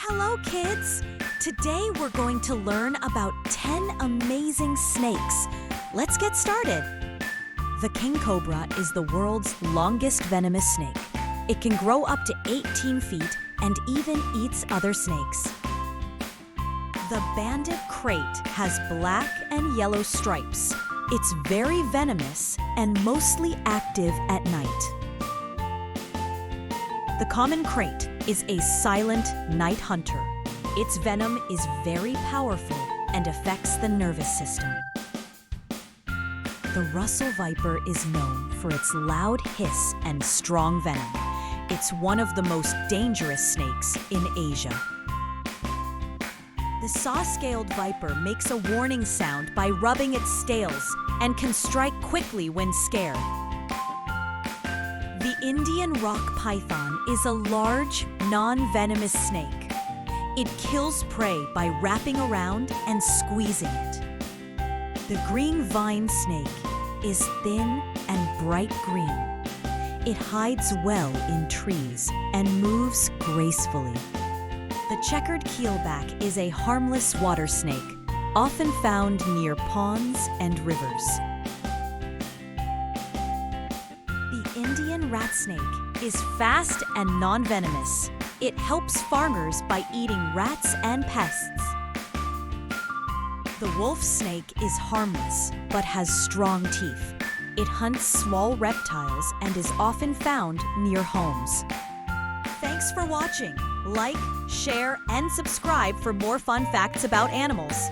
Hello, kids! Today we're going to learn about 10 amazing snakes. Let's get started. The king cobra is the world's longest venomous snake. It can grow up to 18 feet and even eats other snakes. The banded krait has black and yellow stripes. It's very venomous and mostly active at night. The common krait is a silent night hunter. Its venom is very powerful and affects the nervous system. The Russell viper is known for its loud hiss and strong venom. It's one of the most dangerous snakes in Asia. The saw-scaled viper makes a warning sound by rubbing its scales and can strike quickly when scared. The Indian rock python is a large, non-venomous snake. It kills prey by wrapping around and squeezing it. The green vine snake is thin and bright green. It hides well in trees and moves gracefully. The checkered keelback is a harmless water snake, often found near ponds and rivers. The Indian rat snake is fast and non-venomous. It helps farmers by eating rats and pests. The wolf snake is harmless but has strong teeth. It hunts small reptiles and is often found near homes. Thanks for watching. Like, share, and subscribe for more fun facts about animals.